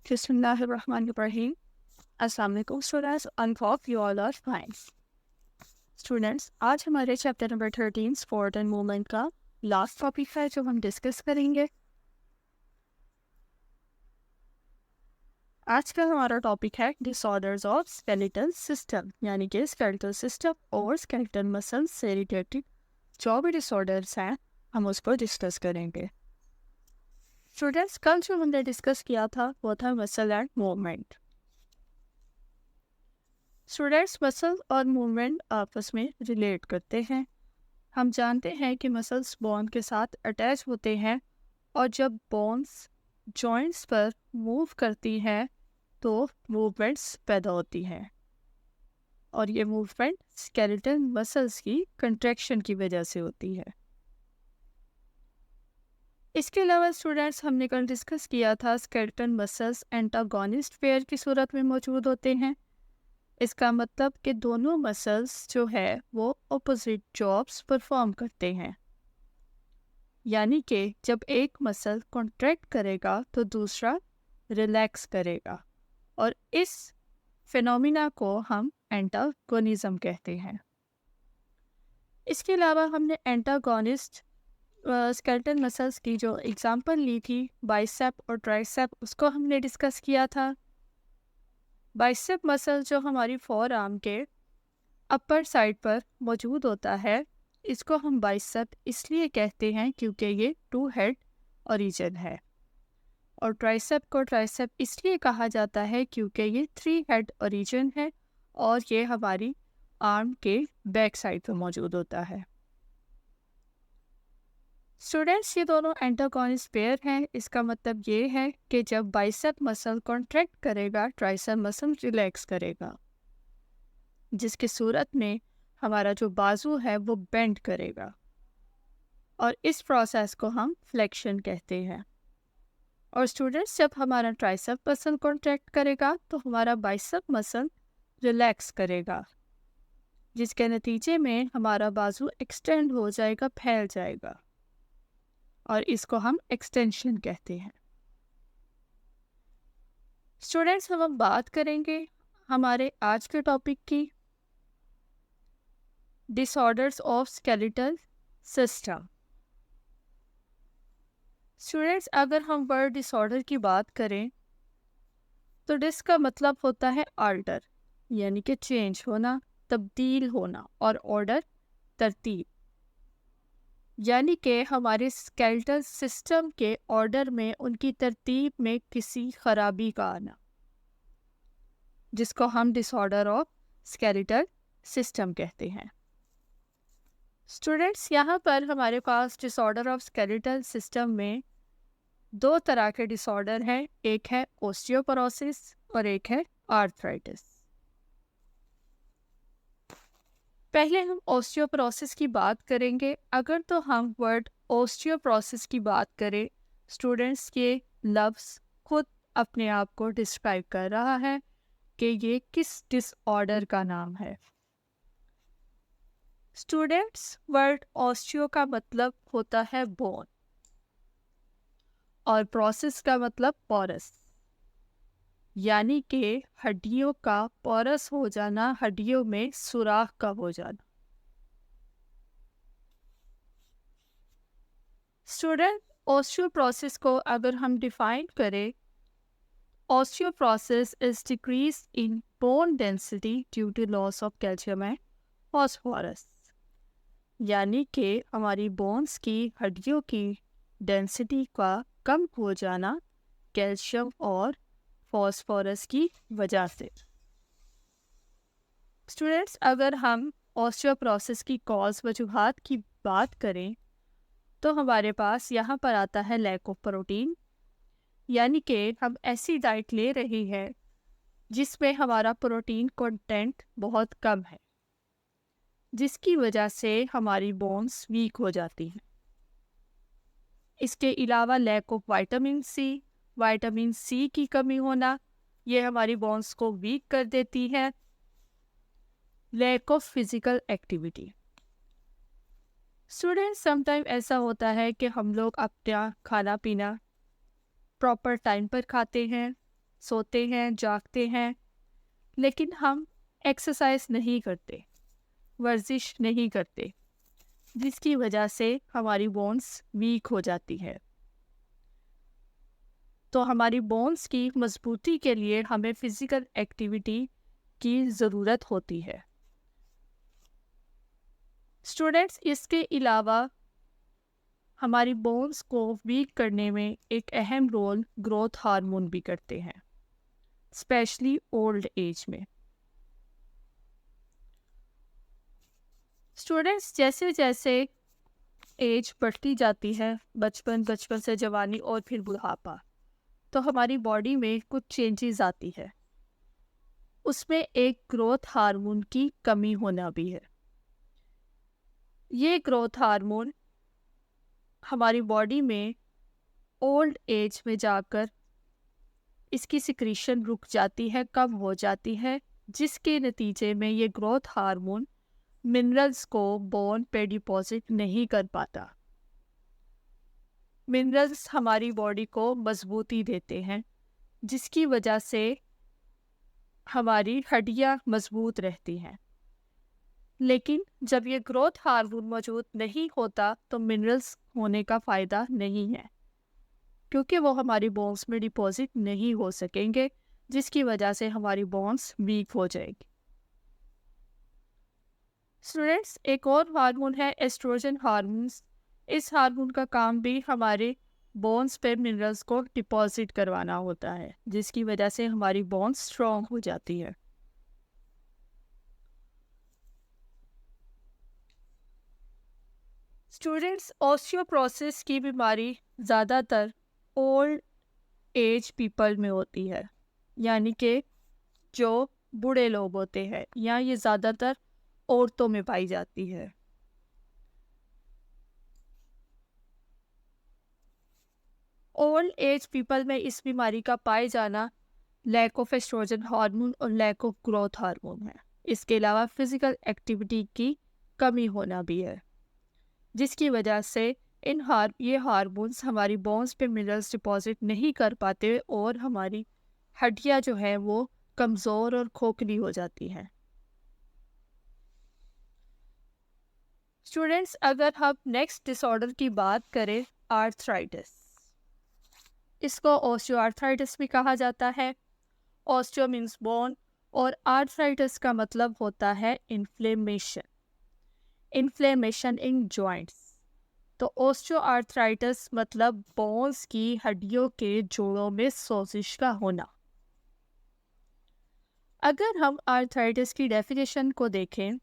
Bismillahirrahmanirrahim. Assalamu alaikum students. I hope you all are fine. Students, आज हमारे chapter number 13 sport and movement का last topic है जो हम डिस्कस करेंगे। आज का हमारा टॉपिक है डिसऑर्डर्स ऑफ स्केलेटल सिस्टम, यानी कि स्केलेटल सिस्टम और स्केलेटल मसल्स से रिलेटेड जो भी डिसऑर्डर्स हैं हम उसको डिस्कस करेंगे। स्टूडेंट्स, कल जो हमने डिस्कस किया था वो था muscle and movement. Students, muscle और मूवमेंट आपस में रिलेट करते हैं। हम जानते हैं कि मसल्स बोन के साथ अटैच होते हैं और जब बोन्स जॉइंट्स पर मूव करती हैं तो मूवमेंट्स पैदा होती हैं और ये मूवमेंट स्केलेटल मसल्स की कंट्रैक्शन की वजह से होती है। इसके अलावा स्टूडेंट्स, हमने कल डिस्कस किया था स्केलेटल मसल्स एंटागोनिस्ट पेयर की सूरत में मौजूद होते हैं। इसका मतलब कि दोनों मसल्स जो है वो ऑपोजिट जॉब्स परफॉर्म करते हैं, यानी कि जब एक मसल कॉन्ट्रैक्ट करेगा तो दूसरा रिलैक्स करेगा और इस फिनोमिना को हम एंटागोनिज्म कहते हैं। इसके अलावा हमने एंटागोनिस्ट स्केलेटल मसल्स की जो एग्जांपल ली थी बाइसेप और ट्राइसेप, उसको हमने डिस्कस किया था। बाइसेप मसल जो हमारी फोर आर्म के अपर साइड पर मौजूद होता है, इसको हम बाइसेप इसलिए कहते हैं क्योंकि ये 2 हेड ओरिजिन है, और ट्राइसेप को ट्राइसेप इसलिए कहा जाता है क्योंकि ये 3 हेड ओरिजिन है और ये हमारी आर्म के बैक साइड पर मौजूद होता है। स्टूडेंट्स, ये दोनों एंटागोनिस्ट पेयर हैं। इसका मतलब ये है कि जब बाइसेप मसल कॉन्ट्रैक्ट करेगा ट्राइसेप मसल रिलैक्स करेगा, जिसकी सूरत में हमारा जो बाजू है वो बेंड करेगा और इस प्रोसेस को हम फ्लेक्शन कहते हैं। और स्टूडेंट्स, जब हमारा ट्राइसेप मसल कॉन्ट्रैक्ट करेगा तो हमारा बाइसेप मसल रिलैक्स करेगा, जिसके नतीजे में हमारा बाजू एक्सटेंड हो जाएगा, फैल जाएगा और इसको हम एक्सटेंशन कहते हैं। स्टूडेंट्स, हम बात करेंगे हमारे आज के टॉपिक की disorders of skeletal system. Students, अगर हम वर्ड डिसऑर्डर की बात करें तो डिस का मतलब होता है आल्टर, यानी कि चेंज होना, तब्दील होना, और ऑर्डर तरतीब, यानी कि हमारे स्केलेटल सिस्टम के ऑर्डर में, उनकी तरतीब में किसी खराबी का आना, जिसको हम डिसऑर्डर ऑफ स्केलेटल सिस्टम कहते हैं। स्टूडेंट्स, यहाँ पर हमारे पास डिसऑर्डर ऑफ स्केलेटल सिस्टम में 2 तरह के डिसऑर्डर हैं। एक है ओस्टियोपोरोसिस और एक है आर्थराइटिस। पहले हम ओस्टियोपोरोसिस की बात करेंगे। अगर तो हम वर्ड ओस्टियोपोरोसिस की बात करें, स्टूडेंट्स, ये लफ्ज़ खुद अपने आप को डिस्क्राइब कर रहा है कि ये किस डिसऑर्डर का नाम है। स्टूडेंट्स, वर्ड ऑस्टियो का मतलब होता है बोन और प्रोसेस का मतलब पोरस, यानी कि हड्डियों का पोरस हो जाना, हड्डियों में सुराख का हो जाना। स्टूडेंट, ऑस्टियोपोरोसिस को अगर हम डिफाइन करें, osteoporosis is decrease in bone density due to loss of calcium and phosphorus, यानी कि हमारी बोन्स की, हड्डियों की डेंसिटी का कम हो जाना कैल्शियम और फॉस्फोरस की वजह से। स्टूडेंट्स, अगर हम ऑस्टियोपोरोसिस की कॉज वजूहात की बात करें तो हमारे पास यहाँ पर आता है लैक ऑफ प्रोटीन, यानी कि हम ऐसी डाइट ले रही है जिसमें हमारा प्रोटीन कंटेंट बहुत कम है, जिसकी वजह से हमारी बोन्स वीक हो जाती हैं। इसके अलावा लैक ऑफ विटामिन सी की कमी होना, ये हमारी बोन्स को वीक कर देती है। Lack of physical activity. Students, sometime ऐसा होता है कि हम लोग अपना खाना पीना प्रॉपर टाइम पर खाते हैं, सोते हैं, जागते हैं, लेकिन हम एक्सरसाइज नहीं करते, वर्जिश नहीं करते, जिसकी वजह से हमारी बोन्स वीक हो जाती है। तो हमारी बोन्स की मजबूती के लिए हमें फिजिकल एक्टिविटी की ज़रूरत होती है। स्टूडेंट्स, इसके अलावा हमारी बोन्स को वीक करने में एक अहम रोल ग्रोथ हार्मोन भी करते हैं, स्पेशली ओल्ड एज में। स्टूडेंट्स, जैसे जैसे एज बढ़ती जाती है, बचपन से जवानी और फिर बुढ़ापा, तो हमारी बॉडी में कुछ चेंजेस आती है। उसमें एक ग्रोथ हार्मोन की कमी होना भी है। ये ग्रोथ हार्मोन हमारी बॉडी में ओल्ड एज में जाकर इसकी सिक्रीशन रुक जाती है, कम हो जाती है, जिसके नतीजे में ये ग्रोथ हार्मोन मिनरल्स को बोन पे डिपॉजिट नहीं कर पाता। मिनरल्स हमारी बॉडी को मजबूती देते हैं, जिसकी वजह से हमारी हड्डियां मजबूत रहती हैं। लेकिन जब ये ग्रोथ हार्मोन मौजूद नहीं होता तो मिनरल्स होने का फ़ायदा नहीं है, क्योंकि वो हमारी बोन्स में डिपॉजिट नहीं हो सकेंगे, जिसकी वजह से हमारी बोन्स वीक हो जाएगी। स्टूडेंट्स, एक और हार्मोन है एस्ट्रोजन हार्मोन्स। इस हार्मोन का काम भी हमारे बोन्स पे मिनरल्स को डिपॉजिट करवाना होता है, जिसकी वजह से हमारी बोन्स स्ट्रॉन्ग हो जाती है। स्टूडेंट्स, ऑस्टियोपोरोसिस की बीमारी ज़्यादातर ओल्ड एज पीपल में होती है, यानी कि जो बूढ़े लोग होते हैं, या ये ज़्यादातर औरतों में पाई जाती है। ओल्ड एज पीपल में इस बीमारी का पाए जाना लैक ऑफ एस्ट्रोजन हार्मोन और लैक ऑफ ग्रोथ हार्मोन है। इसके अलावा फिजिकल एक्टिविटी की कमी होना भी है, जिसकी वजह से ये हार्मोन्स हमारी बोन्स पे मिनरल्स डिपॉजिट नहीं कर पाते और हमारी हड्डियां जो है वो कमज़ोर और खोखली हो जाती हैं। स्टूडेंट्स, अगर हम नेक्स्ट डिसऑर्डर की बात करें, आर्थराइटिस, इसको ऑस्टियोआर्थराइटिस भी कहा जाता है। ऑस्टियो मीन्स बोन और आर्थराइटिस का मतलब होता है इन्फ्लेमेशन इन जॉइंट्स। तो ऑस्टियोआर्थराइटिस मतलब बोन्स की हड्डियों के जोड़ों में सोजिश का होना। अगर हम आर्थराइटिस की डेफिनेशन को देखें,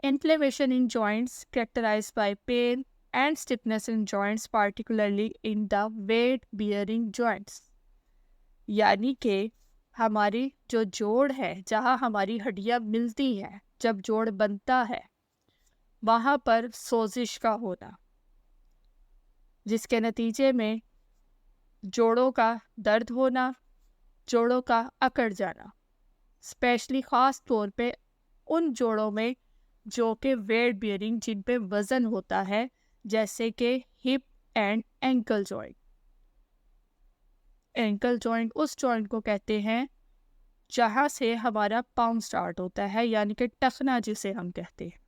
inflammation in joints characterised by pain and stiffness in joints, particularly in the weight bearing joints। यानी कि हमारी जो जोड़ है, जहाँ हमारी हड्डियाँ मिलती हैं, जब जोड़ बनता है वहाँ पर सोजिश का होना, जिसके नतीजे में जोड़ों का दर्द होना, जोड़ों का अकड़ जाना, स्पेशली ख़ास तौर पे उन जोड़ों में जो कि वेट बियरिंग, जिन पे वज़न होता है, जैसे कि hip and ankle joint. Ankle joint उस जॉइंट को कहते हैं जहाँ से हमारा पाँव स्टार्ट होता है, यानी कि टखना जिसे हम कहते हैं।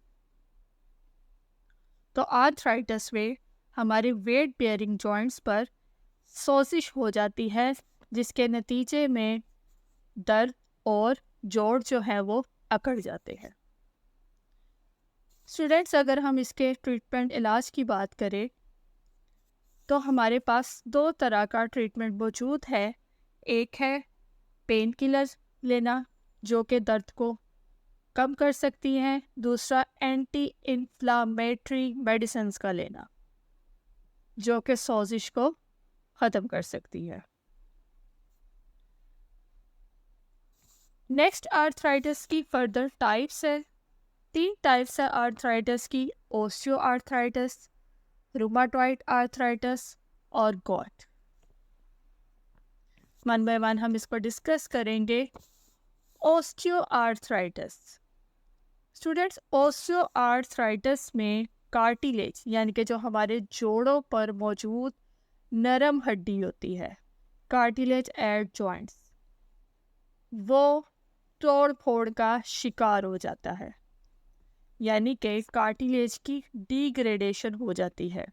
तो आर्थराइटिस में हमारे वेट बेयरिंग जॉइंट्स पर सोजिश हो जाती है, जिसके नतीजे में दर्द और जोड़ जो है वो अकड़ जाते हैं। स्टूडेंट्स, अगर हम इसके ट्रीटमेंट इलाज की बात करें तो हमारे पास दो तरह का ट्रीटमेंट मौजूद है। एक है पेन किलर्स लेना, जो कि दर्द को कम कर सकती हैं। दूसरा एंटी इन्फ्लामेटरी मेडिसिन्स का लेना, जो कि सोजिश को ख़त्म कर सकती है। नेक्स्ट आर्थराइटिस की फर्दर टाइप्स है। 3 टाइप्स है आर्थराइटिस की: ओस्टियो आर्थराइटिस, रूमाटॉइड आर्थराइटिस और गॉट। वन बाय वन हम इसको डिस्कस करेंगे। Osteo arthritis. Students, osteo arthritis में कार्टिलेज, यानी कि जो हमारे जोड़ों पर मौजूद नरम हड्डी होती है, कार्टिलेज एट जॉइंट्स, वो तोड़ फोड़ का शिकार हो जाता है, यानी कि कार्टिलेज की डिग्रेडेशन हो जाती है।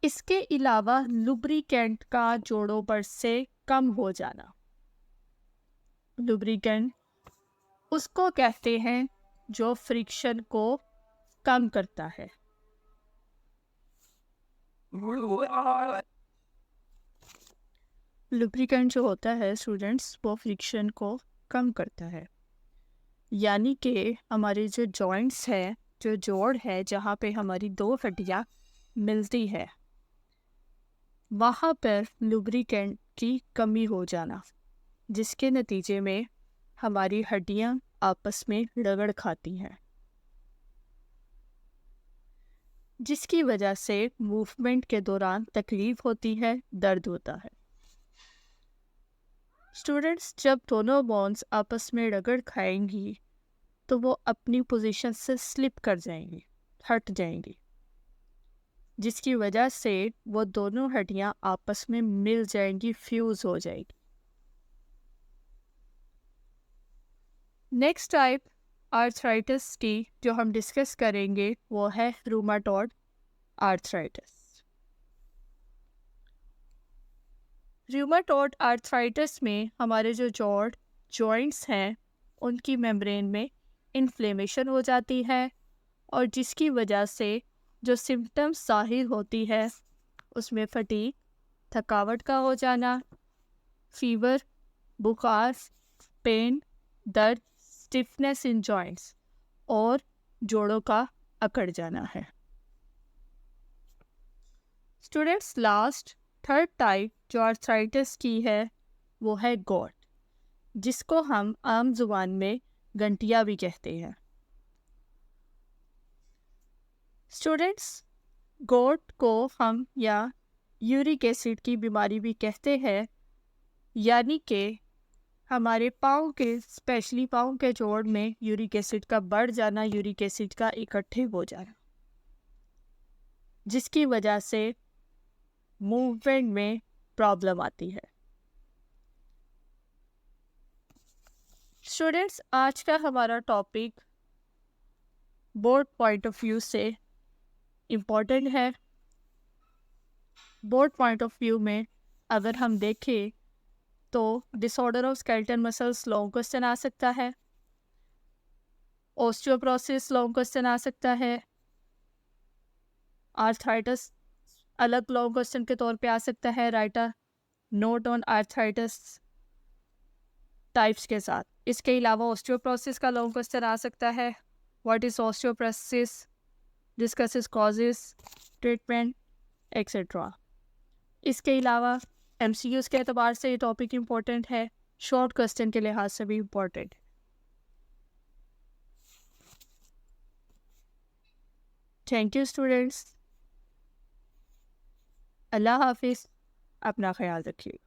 इसके अलावा लुब्रिकेंट का जोड़ों पर से कम हो जाना। लुब्रिकेंट उसको कहते हैं जो फ्रिक्शन को कम करता है। लुब्रिकेंट जो होता है स्टूडेंट्स, वो फ्रिक्शन को कम करता है, यानी कि हमारे जो जॉइंट्स है, जो जोड़ है, जहाँ पे हमारी दो हड्डियाँ मिलती है, वहाँ पर लुब्रिकेंट की कमी हो जाना, जिसके नतीजे में हमारी हड्डियाँ आपस में रगड़ खाती हैं, जिसकी वजह से मूवमेंट के दौरान तकलीफ होती है, दर्द होता है। स्टूडेंट्स, जब दोनों बोन्स आपस में रगड़ खाएंगी तो वो अपनी पोजीशन से स्लिप कर जाएंगी, हट जाएंगी, जिसकी वजह से वो दोनों हड्डियाँ आपस में मिल जाएंगी, फ्यूज हो जाएगी। नेक्स्ट टाइप आर्थराइटिस की जो हम डिस्कस करेंगे वो है रूमाटॉयड आर्थराइटिस। रूमाटॉयड आर्थराइटिस में हमारे जो जॉइंट्स हैं उनकी मेम्ब्रेन में इन्फ्लेमेशन हो जाती है, और जिसकी वजह से जो सिम्टम्स ज़ाहिर होती है उसमें फटीग, थकावट का हो जाना, फीवर, बुखार, पेन, दर्द, स्टिफनेस इन जॉइंट्स और जोड़ों का अकड़ जाना है। स्टूडेंट्स, लास्ट थर्ड टाइप जो आर्थराइटिस की है वो है गॉट, जिसको हम आम जुबान में गंटिया भी कहते हैं। स्टूडेंट्स, गॉट को हम या यूरिक एसिड की बीमारी भी कहते हैं, यानी कि हमारे पाँव के, स्पेशली पाँव के जोड़ में यूरिक एसिड का बढ़ जाना, यूरिक एसिड का इकट्ठे हो जाना, जिसकी वजह से मूवमेंट में प्रॉब्लम आती है। स्टूडेंट्स, आज का हमारा topic board point of view से इम्पोर्टेंट है। बोर्ड पॉइंट ऑफ व्यू में अगर हम देखें तो disorder of skeletal muscles long question आ सकता है, ऑस्टियोपोरोसिस लॉन्ग क्वेश्चन आ सकता है, आर्थराइटिस अलग लॉन्ग क्वेश्चन के तौर पे आ सकता है, right a note on arthritis types के साथ। इसके अलावा ऑस्टियोपोरोसिस का लॉन्ग क्वेश्चन आ सकता है, what is osteoporosis, discusses causes, treatment etcetera. इसके अलावा एमसीक्यूज के एतबार से ये टॉपिक इम्पोर्टेंट है, शॉर्ट क्वेश्चन के लिहाज से भी इम्पोर्टेंट है। थैंक यू स्टूडेंट्स, अल्लाह हाफिज़, अपना ख्याल रखिए।